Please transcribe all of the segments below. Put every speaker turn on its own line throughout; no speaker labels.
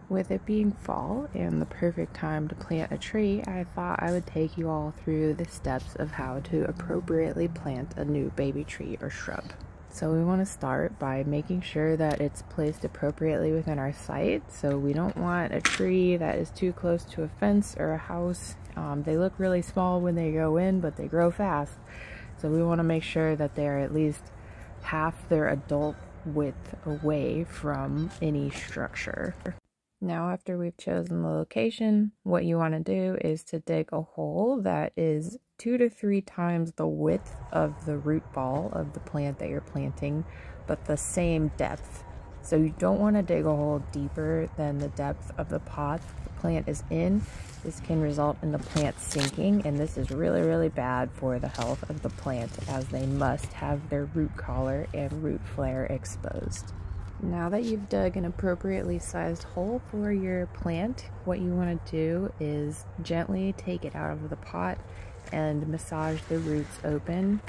With it being fall and the perfect time to plant a tree, I thought I would take you all through the steps of how to appropriately plant a new baby tree or shrub. So we want to start by making sure that it's placed appropriately within our site. So we don't want a tree that is too close to a fence or a house. They look really small when they go in, but they grow fast. So we want to make sure that they're at least half their adult width away from any structure. Now, after we've chosen the location, what you want to do is to dig a hole that is 2 to 3 times the width of the root ball of the plant that you're planting, but the same depth. So you don't want to dig a hole deeper than the depth of the pot the plant is in. This can result in the plant sinking, and this is really bad for the health of the plant, as they must have their root collar and root flare exposed. Now that you've dug an appropriately sized hole for your plant, what you want to do is gently take it out of the pot and massage the roots open.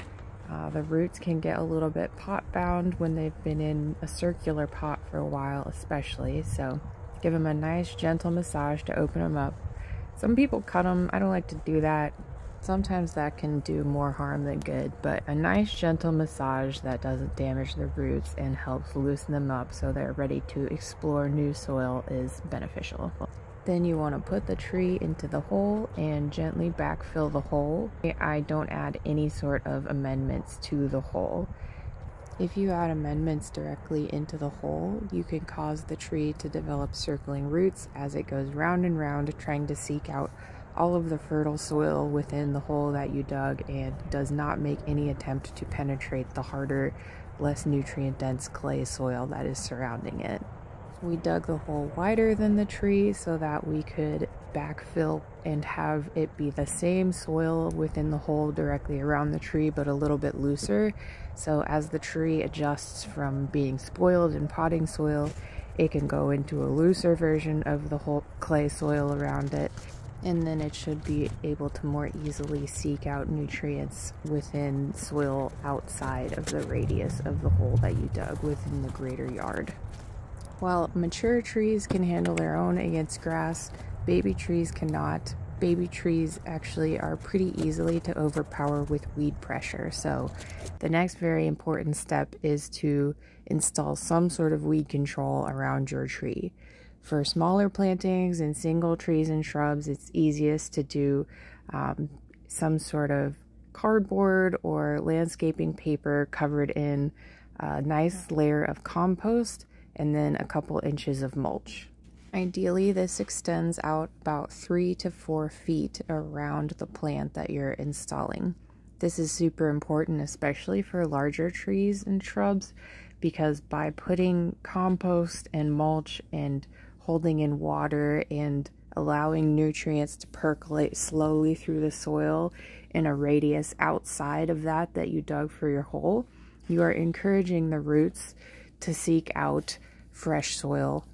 The roots can get a little bit pot bound when they've been in a circular pot for a while, especially, so give them a nice gentle massage to open them up. Some people cut them. I don't like to do that. Sometimes that can do more harm than good, but a nice gentle massage that doesn't damage the roots and helps loosen them up so they're ready to explore new soil is beneficial. Then you want to put the tree into the hole and gently backfill the hole. I don't add any sort of amendments to the hole. If you add amendments directly into the hole, you can cause the tree to develop circling roots as it goes round and round, trying to seek out all of the fertile soil within the hole that you dug, and does not make any attempt to penetrate the harder, less nutrient-dense clay soil that is surrounding it. We dug the hole wider than the tree so that we could backfill and have it be the same soil within the hole directly around the tree, but a little bit looser. So as the tree adjusts from being spoiled in potting soil, it can go into a looser version of the whole clay soil around it, and then it should be able to more easily seek out nutrients within soil outside of the radius of the hole that you dug within the greater yard. While mature trees can handle their own against grass, baby trees cannot. Baby trees actually are pretty easily to overpower with weed pressure, so the next very important step is to install some sort of weed control around your tree. For smaller plantings and single trees and shrubs, it's easiest to do some sort of cardboard or landscaping paper covered in a nice layer of compost and then a couple inches of mulch. Ideally, this extends out about 3 to 4 feet around the plant that you're installing. This is super important, especially for larger trees and shrubs, because by putting compost and mulch and holding in water and allowing nutrients to percolate slowly through the soil in a radius outside of that you dug for your hole, you are encouraging the roots to seek out fresh soil,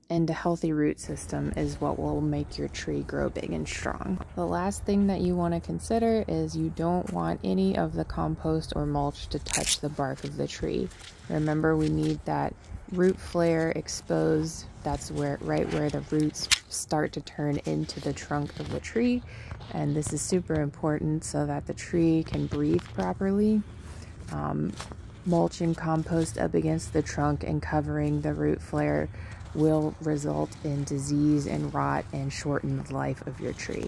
and a healthy root system is what will make your tree grow big and strong. The last thing that you want to consider is you don't want any of the compost or mulch to touch the bark of the tree. Remember, we need that root flare exposed. That's right where the roots start to turn into the trunk of the tree, and this is super important so that the tree can breathe properly. Mulch and compost up against the trunk and covering the root flare will result in disease and rot and shorten the life of your tree.